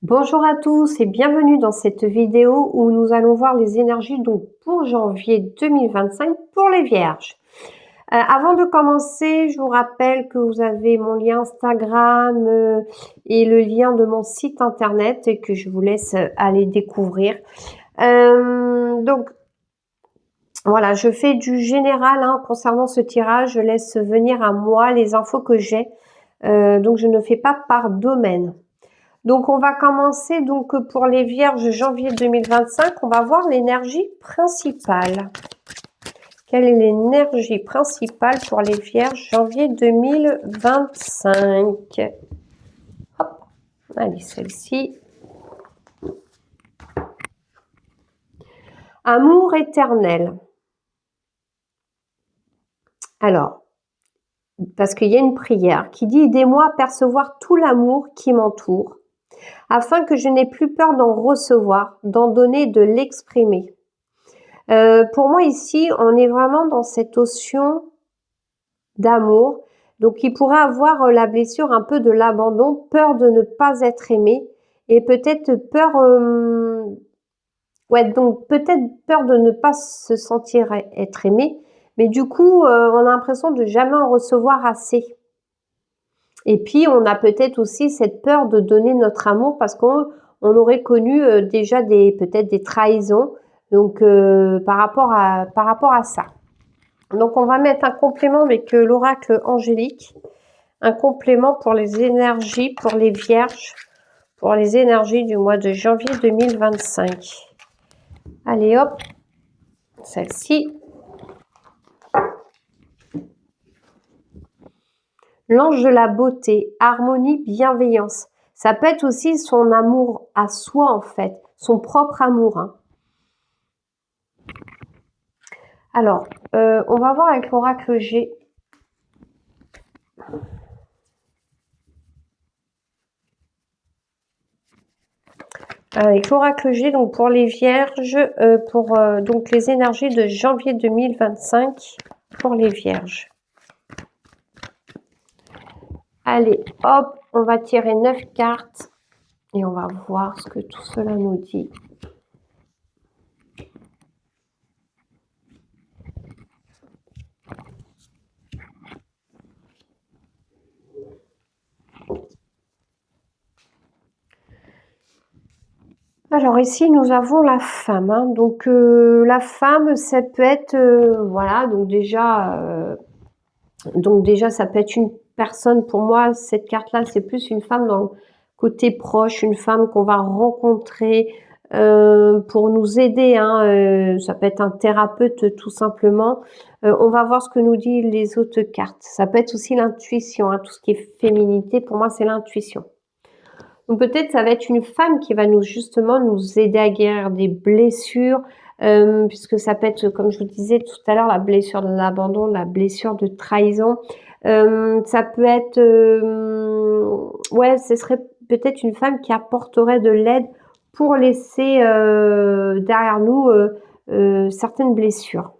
Bonjour à tous et bienvenue dans cette vidéo où nous allons voir les énergies donc pour janvier 2025 pour les Vierges. Avant de commencer, je vous rappelle que vous avez mon lien Instagram et le lien de mon site internet et que je vous laisse aller découvrir. Donc voilà, je fais du général concernant ce tirage, je laisse venir à moi les infos que j'ai, donc je ne fais pas par domaine. Donc, on va commencer donc pour les Vierges janvier 2025. On va voir l'énergie principale. Quelle est l'énergie principale pour les Vierges janvier 2025? Hop, allez, celle-ci. Amour éternel. Alors, parce qu'il y a une prière qui dit « Aidez-moi à percevoir tout l'amour qui m'entoure, afin que je n'ai plus peur d'en recevoir, d'en donner, de l'exprimer. » Pour moi ici, on est vraiment dans cette notion d'amour. Donc il pourrait avoir la blessure un peu de l'abandon, peur de ne pas être aimé et peut-être peur, donc peut-être peur de ne pas se sentir être aimé, mais du coup on a l'impression de jamais en recevoir assez. Et puis on a peut-être aussi cette peur de donner notre amour parce qu'on aurait connu déjà peut-être des trahisons. Donc par rapport à ça. Donc on va mettre un complément avec l'oracle angélique, un complément pour les énergies, pour les Vierges, pour les énergies du mois de janvier 2025. Allez hop, celle-ci. L'ange de la beauté, harmonie, bienveillance. Ça peut être aussi son amour à soi en fait, son propre amour. Alors, on va voir avec l'oracle G. Avec l'oracle G, donc pour les Vierges, donc les énergies de janvier 2025 pour les Vierges. Allez, hop, on va tirer 9 cartes et on va voir ce que tout cela nous dit. Alors ici nous avons la femme, donc la femme ça peut être voilà, donc déjà ça peut être une personne. Pour moi cette carte là c'est plus une femme dans le côté proche, une femme qu'on va rencontrer pour nous aider, ça peut être un thérapeute tout simplement. On va voir ce que nous disent les autres cartes. Ça peut être aussi l'intuition, tout ce qui est féminité, pour moi c'est l'intuition. Donc peut-être ça va être une femme qui va justement nous aider à guérir des blessures, puisque ça peut être, comme je vous disais tout à l'heure, la blessure de l'abandon, la blessure de trahison. Ça peut être, ce serait peut-être une femme qui apporterait de l'aide pour laisser derrière nous certaines blessures.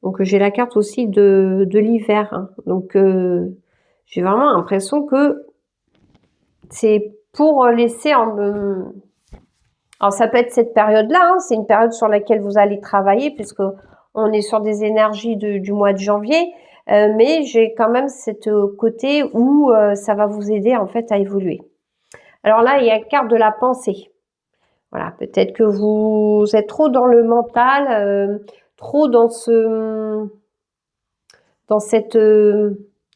Donc j'ai la carte aussi de l'hiver. Donc j'ai vraiment l'impression que c'est pour laisser alors ça peut être cette période-là, c'est une période sur laquelle vous allez travailler puisque on est sur des énergies du mois de janvier, mais j'ai quand même cette côté où ça va vous aider en fait à évoluer. Alors là, il y a la carte de la pensée. Voilà, peut-être que vous êtes trop dans le mental, trop dans cette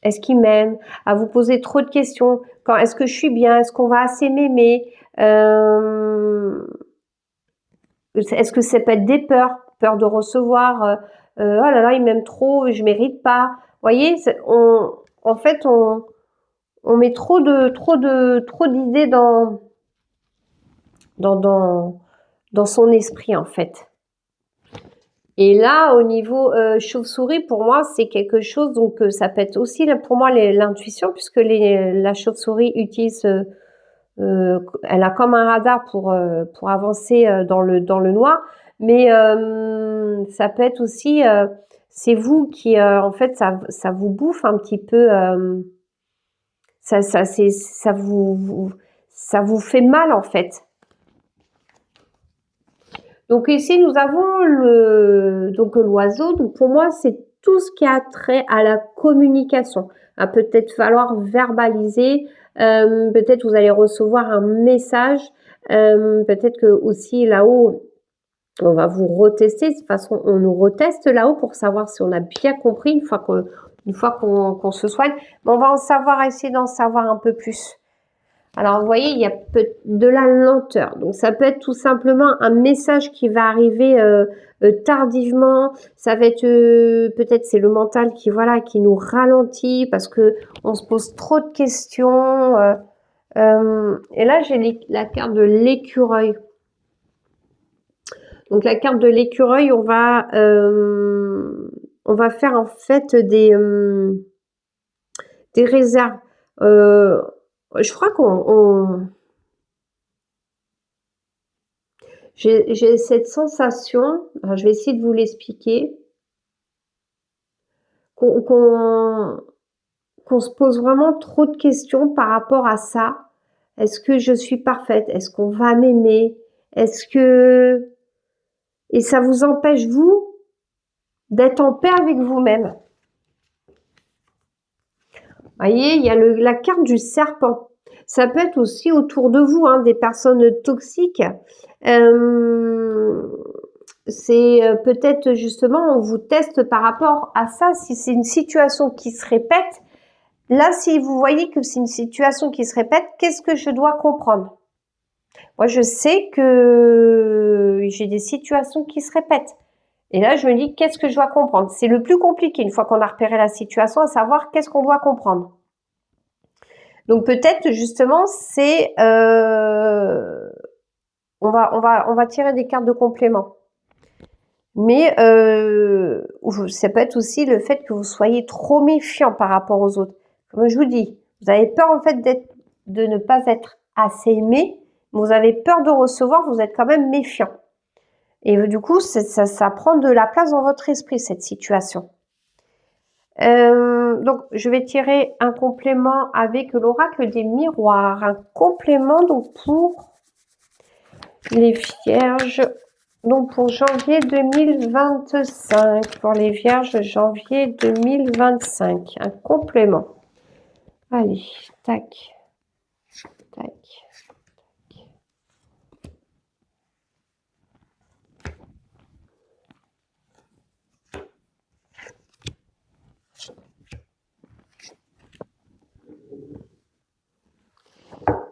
est-ce qu'il m'aime, à vous poser trop de questions. Est-ce que je suis bien? Est-ce qu'on va assez m'aimer? Est-ce que ça peut être des peurs? Peur de recevoir, oh là là, il m'aime trop, je mérite pas. Vous voyez, en fait, on met trop d'idées dans son esprit, en fait. Et là, au niveau chauve-souris, pour moi, c'est quelque chose, donc ça peut être aussi pour moi l'intuition, puisque la chauve-souris utilise, elle a comme un radar pour avancer dans le noir, mais ça peut être aussi, c'est vous qui, en fait, ça vous bouffe un petit peu, ça vous fait mal en fait. Donc ici, nous avons l'oiseau. Donc pour moi, c'est tout ce qui a trait à la communication. Il va peut-être falloir verbaliser. Peut-être vous allez recevoir un message. Peut-être que aussi là-haut, on va vous retester. De toute façon, on nous reteste là-haut pour savoir si on a bien compris une fois qu'on se soigne. Mais on va essayer d'en savoir un peu plus. Alors, vous voyez, il y a de la lenteur. Donc, ça peut être tout simplement un message qui va arriver tardivement. Ça va être peut-être c'est le mental qui nous ralentit parce que on se pose trop de questions. Et là, j'ai la carte de l'écureuil. Donc, la carte de l'écureuil, on va faire en fait des réserves. Je crois j'ai cette sensation, alors je vais essayer de vous l'expliquer, qu'on se pose vraiment trop de questions par rapport à ça. Est-ce que je suis parfaite? Est-ce qu'on va m'aimer? Et ça vous empêche, vous, d'être en paix avec vous-même. Vous voyez, il y a la carte du serpent. Ça peut être aussi autour de vous, des personnes toxiques. C'est peut-être justement, on vous teste par rapport à ça, si c'est une situation qui se répète. Là, si vous voyez que c'est une situation qui se répète, qu'est-ce que je dois comprendre? Moi, je sais que j'ai des situations qui se répètent. Et là, je me dis, qu'est-ce que je dois comprendre? C'est le plus compliqué, une fois qu'on a repéré la situation, à savoir qu'est-ce qu'on doit comprendre. Donc, peut-être, justement, c'est... on va tirer des cartes de complément. Mais ça peut être aussi le fait que vous soyez trop méfiant par rapport aux autres. Comme je vous dis, vous avez peur en fait de ne pas être assez aimé, vous avez peur de recevoir, vous êtes quand même méfiant. Et du coup, ça prend de la place dans votre esprit, cette situation. Donc, je vais tirer un complément avec l'oracle des miroirs. Un complément donc pour les vierges. Donc, pour janvier 2025, pour les vierges, janvier 2025, un complément. Allez, tac, tac, tac.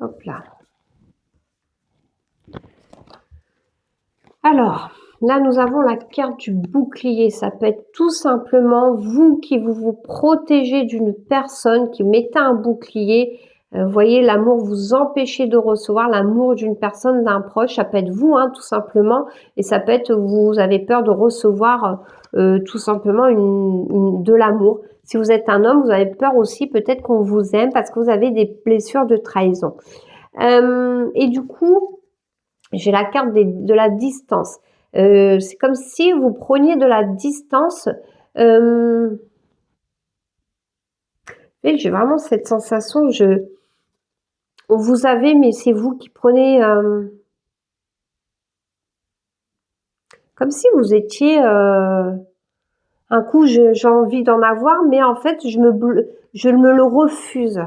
Hop là. Alors, là, nous avons la carte du bouclier. Ça peut être tout simplement vous qui vous protégez d'une personne, qui mettez un bouclier. Vous voyez, l'amour vous empêchez de recevoir l'amour d'une personne, d'un proche. Ça peut être vous, tout simplement. Et ça peut être vous avez peur de recevoir tout simplement de l'amour. Si vous êtes un homme, vous avez peur aussi peut-être qu'on vous aime parce que vous avez des blessures de trahison. Et du coup, j'ai la carte de la distance. C'est comme si vous preniez de la distance. J'ai vraiment cette sensation, vous avez, mais c'est vous qui prenez... comme si vous étiez... un coup, j'ai envie d'en avoir, mais en fait, je me le refuse.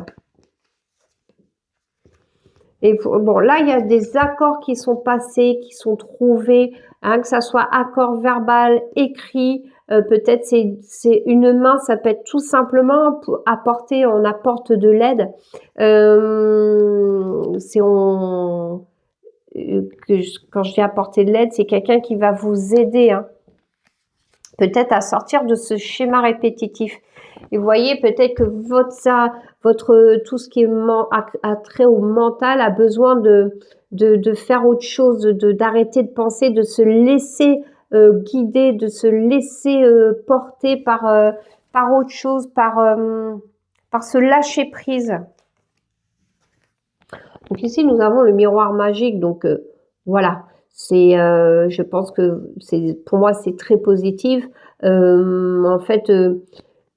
Et bon, là, il y a des accords qui sont passés, qui sont trouvés, que ça soit accord verbal, écrit, peut-être c'est une main, ça peut être tout simplement pour apporter, on apporte de l'aide. Quand je dis apporter de l'aide, c'est quelqu'un qui va vous aider, peut-être à sortir de ce schéma répétitif. Et vous voyez, peut-être que tout ce qui est a trait au mental a besoin de faire autre chose, d'arrêter de penser, de se laisser guider, de se laisser porter par autre chose, par ce lâcher prise. Donc ici, nous avons le miroir magique. Donc voilà, je pense que pour moi, c'est très positif. En fait,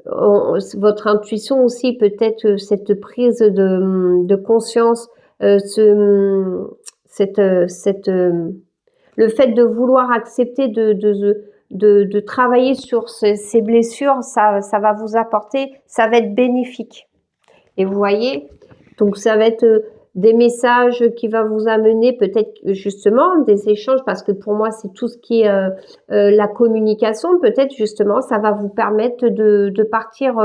votre intuition aussi, peut-être cette prise de conscience le fait de vouloir accepter de travailler sur ces blessures, ça va vous apporter, ça va être bénéfique. Et vous voyez, donc ça va être des messages qui va vous amener peut-être justement des échanges, parce que pour moi c'est tout ce qui est la communication. Peut-être justement ça va vous permettre de partir,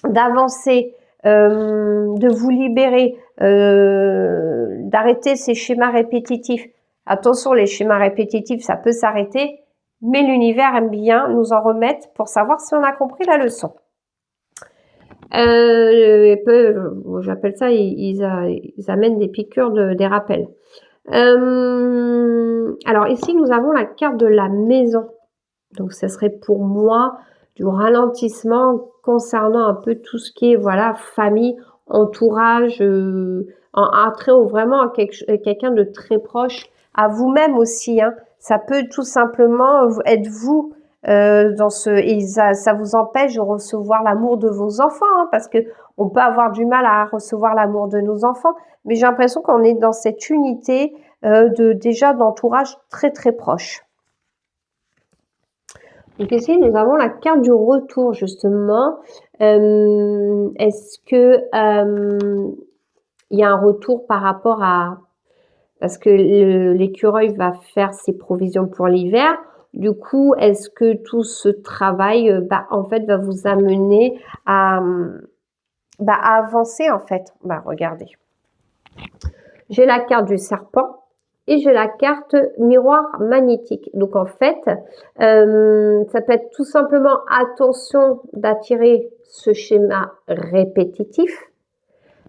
d'avancer, de vous libérer, d'arrêter ces schémas répétitifs. Attention, les schémas répétitifs, ça peut s'arrêter, mais l'univers aime bien nous en remettre pour savoir si on a compris la leçon. J'appelle ça, ils amènent des piqûres, des rappels. Alors ici, nous avons la carte de la maison. Donc, ce serait pour moi du ralentissement concernant un peu tout ce qui est, voilà, famille, entourage, un trait vraiment à quelqu'un de très proche, à vous-même aussi, hein. Ça peut tout simplement être vous, et ça vous empêche de recevoir l'amour de vos enfants, hein, parce que on peut avoir du mal à recevoir l'amour de nos enfants, mais j'ai l'impression qu'on est dans cette unité déjà d'entourage très très proche. Donc ici, nous avons la carte du retour, justement. Est-ce que il y a un retour par rapport à... Parce que l'écureuil va faire ses provisions pour l'hiver. Du coup, est-ce que tout ce travail, en fait, va vous amener à avancer, en fait? Regardez. J'ai la carte du serpent et j'ai la carte miroir magnétique. Donc, en fait, ça peut être tout simplement attention d'attirer ce schéma répétitif.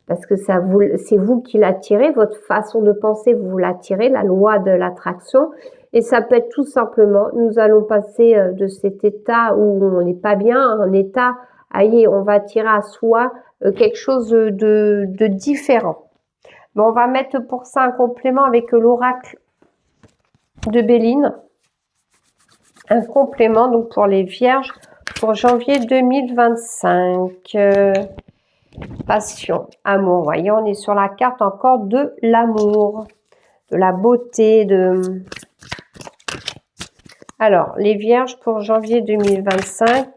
Parce que c'est vous qui l'attirez, votre façon de penser, vous l'attirez, la loi de l'attraction. Et ça peut être tout simplement, nous allons passer de cet état où on n'est pas bien à un état, allez, on va attirer à soi quelque chose de différent. Mais on va mettre pour ça un complément avec l'oracle de Béline. Un complément donc pour les vierges pour janvier 2025. Passion, amour. Vous voyez, on est sur la carte encore de l'amour, de la beauté, Alors, les vierges pour janvier 2025,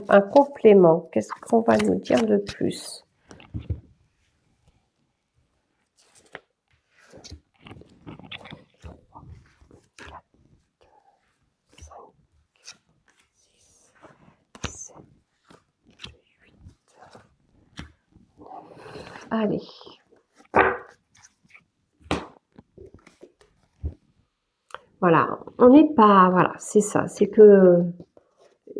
un complément, qu'est-ce qu'on va nous dire de plus? Allez. Voilà, on n'est pas... Voilà, c'est ça. C'est que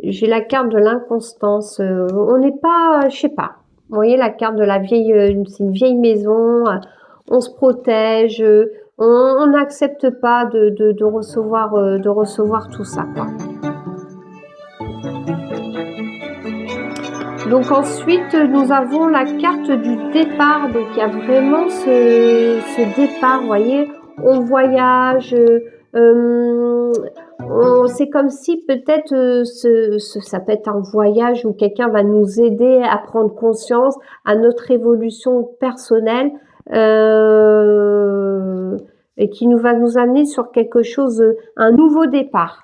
j'ai la carte de l'inconstance. On n'est pas... Je sais pas. Vous voyez la carte de la vieille... c'est une vieille maison. On se protège. On n'accepte pas de recevoir tout ça, quoi. Donc ensuite, nous avons la carte du départ. Donc il y a vraiment ce départ, vous voyez, on voyage, c'est comme si peut-être ça peut être un voyage où quelqu'un va nous aider à prendre conscience à notre évolution personnelle et qui va nous amener sur quelque chose, un nouveau départ.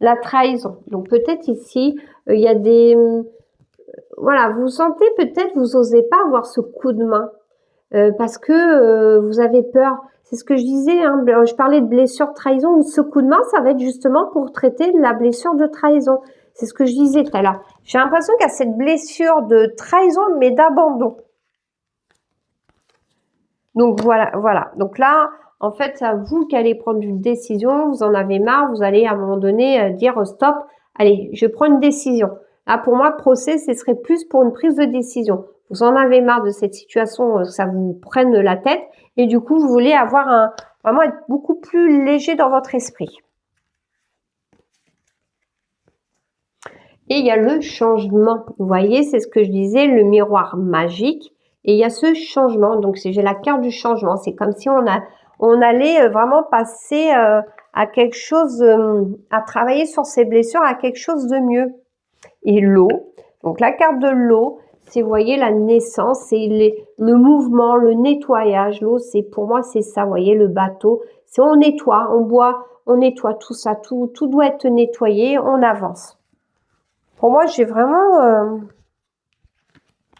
La trahison. Donc peut-être ici, il y a des... voilà, vous sentez peut-être, vous n'osez pas avoir ce coup de main parce que vous avez peur. C'est ce que je disais, hein, je parlais de blessure de trahison, ou ce coup de main, ça va être justement pour traiter de la blessure de trahison. C'est ce que je disais tout à l'heure. J'ai l'impression qu'il y a cette blessure de trahison, mais d'abandon. Donc voilà. Donc là, en fait, c'est à vous qui allez prendre une décision. Vous en avez marre, vous allez à un moment donné dire stop, allez, je prends une décision. Là, pour moi, procès, ce serait plus pour une prise de décision. Vous en avez marre de cette situation, ça vous prenne la tête, et du coup, vous voulez avoir vraiment être beaucoup plus léger dans votre esprit. Et il y a le changement. Vous voyez, c'est ce que je disais, le miroir magique. Et il y a ce changement. Donc, j'ai la carte du changement. C'est comme si on allait vraiment passer à quelque chose, à travailler sur ses blessures, à quelque chose de mieux. Et l'eau. Donc, la carte de l'eau, c'est, vous voyez, la naissance, c'est le mouvement, le nettoyage. L'eau, c'est, pour moi, c'est ça, vous voyez, le bateau. C'est on nettoie, on boit, on nettoie tout ça, tout doit être nettoyé, on avance. Pour moi, j'ai vraiment,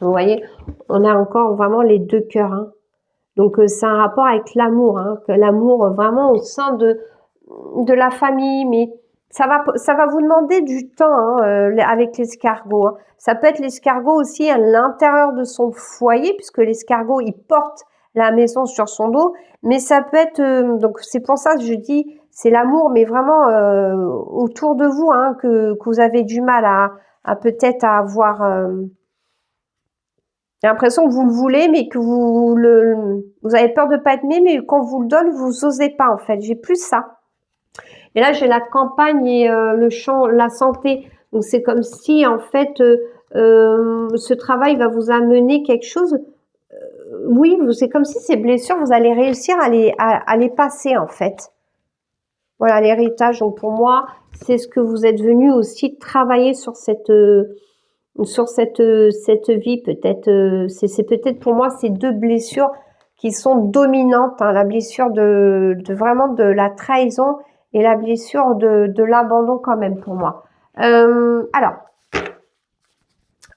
vous voyez, on a encore vraiment les deux cœurs, hein. Donc, c'est un rapport avec l'amour, hein, que l'amour vraiment au sein de la famille, mais ça va vous demander du temps, hein, avec l'escargot, hein. Ça peut être l'escargot aussi à l'intérieur de son foyer, puisque l'escargot, il porte la maison sur son dos, mais ça peut être, donc c'est pour ça que je dis, c'est l'amour, mais vraiment autour de vous, hein, que vous avez du mal à peut-être à avoir... j'ai l'impression que vous le voulez, mais que vous avez peur de pas être aimé, mais quand vous le donne, vous osez pas, en fait. J'ai plus ça. Et là, j'ai la campagne et le champ, la santé. Donc, c'est comme si, en fait, ce travail va vous amener quelque chose. Oui, c'est comme si ces blessures, vous allez réussir à les passer, en fait. Voilà, l'héritage. Donc, pour moi, c'est ce que vous êtes venu aussi travailler sur cette vie. Peut-être, c'est peut-être pour moi ces deux blessures qui sont dominantes, hein, la blessure de vraiment de la trahison et la blessure de l'abandon quand même pour moi. Alors,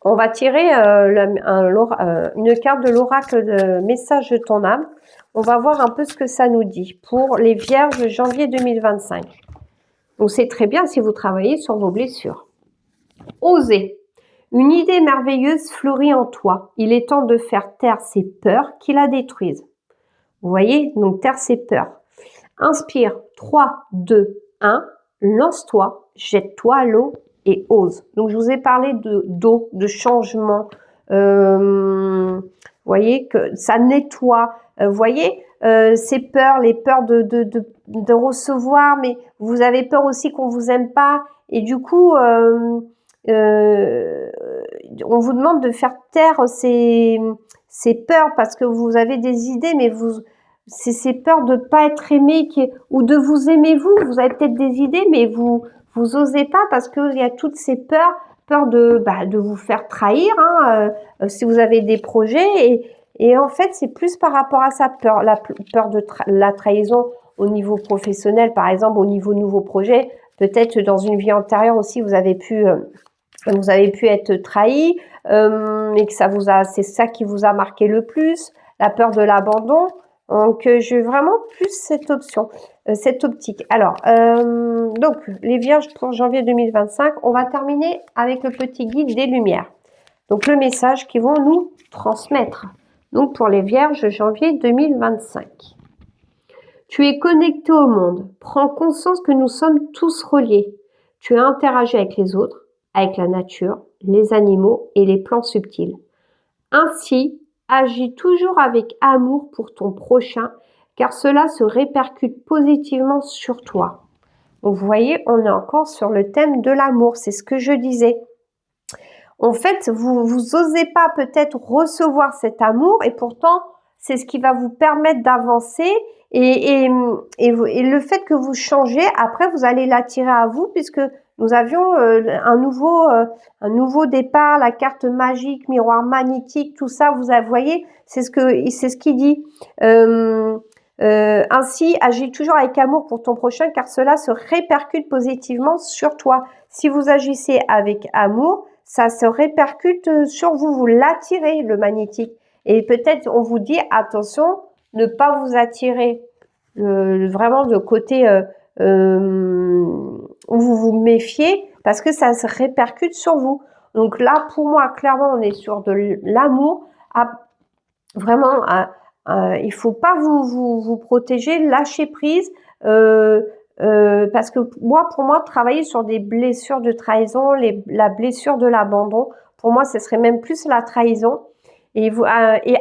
on va tirer une carte de l'oracle de message de ton âme. On va voir un peu ce que ça nous dit pour les vierges janvier 2025. Donc, c'est très bien si vous travaillez sur vos blessures. Osez. Une idée merveilleuse fleurit en toi. Il est temps de faire taire ces peurs qui la détruisent. Vous voyez, donc taire ces peurs. Inspire, 3, 2, 1, lance-toi, jette-toi à l'eau et ose. Donc je vous ai parlé d'eau, de changement. Vous voyez que ça nettoie. Vous voyez, ces peurs, les peurs de recevoir, mais vous avez peur aussi qu'on vous aime pas. Et du coup, on vous demande de faire taire ces peurs parce que vous avez des idées, mais c'est ces peurs de pas être aimé ou de vous aimer vous. Vous avez peut-être des idées, mais vous osez pas parce qu'il y a toutes ces peur de vous faire trahir, hein, si vous avez des projets. Et en fait, c'est plus par rapport à sa peur, la peur de la trahison au niveau professionnel, par exemple, au niveau nouveau projet. Peut-être dans une vie antérieure aussi, vous avez pu être trahi, et que c'est ça qui vous a marqué le plus, la peur de l'abandon. Donc, j'ai vraiment plus cette option, cette optique. Alors, donc, les vierges pour janvier 2025, on va terminer avec le petit guide des lumières. Donc, le message qu'ils vont nous transmettre. Donc, pour les vierges, janvier 2025. Tu es connecté au monde. Prends conscience que nous sommes tous reliés. Tu as interagi avec les autres, avec la nature, les animaux et les plans subtils. Ainsi, agis toujours avec amour pour ton prochain, car cela se répercute positivement sur toi. Donc, vous voyez, on est encore sur le thème de l'amour, c'est ce que je disais. En fait, vous osez pas peut-être recevoir cet amour, et pourtant, c'est ce qui va vous permettre d'avancer. Et le fait que vous changez, après, vous allez l'attirer à vous, puisque nous avions un nouveau départ, la carte magique, miroir magnétique, tout ça, vous voyez, c'est ce qu'il dit. Ainsi, agis toujours avec amour pour ton prochain, car cela se répercute positivement sur toi. Si vous agissez avec amour, ça se répercute sur vous, vous l'attirez, le magnétique. Et peut-être, on vous dit, attention, ne pas vous attirer vraiment de côté où vous vous méfiez, parce que ça se répercute sur vous. Donc là, pour moi, clairement, on est sur de l'amour. Vraiment, il faut pas vous protéger, lâcher prise, parce que pour moi, travailler sur des blessures de trahison, la blessure de l'abandon, pour moi, ce serait même plus la trahison. Et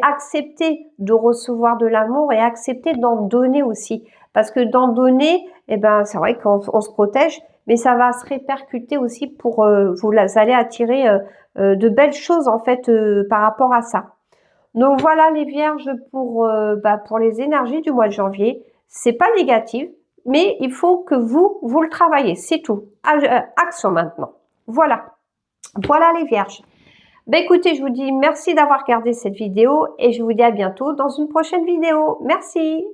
accepter de recevoir de l'amour et accepter d'en donner aussi. Parce que d'en donner, c'est vrai qu'on se protège, mais ça va se répercuter aussi vous allez attirer de belles choses en fait par rapport à ça. Donc voilà les vierges pour les énergies du mois de janvier. C'est pas négatif, mais il faut que vous le travaillez, c'est tout. Action maintenant. Voilà les vierges. Ben écoutez, je vous dis merci d'avoir regardé cette vidéo et je vous dis à bientôt dans une prochaine vidéo. Merci.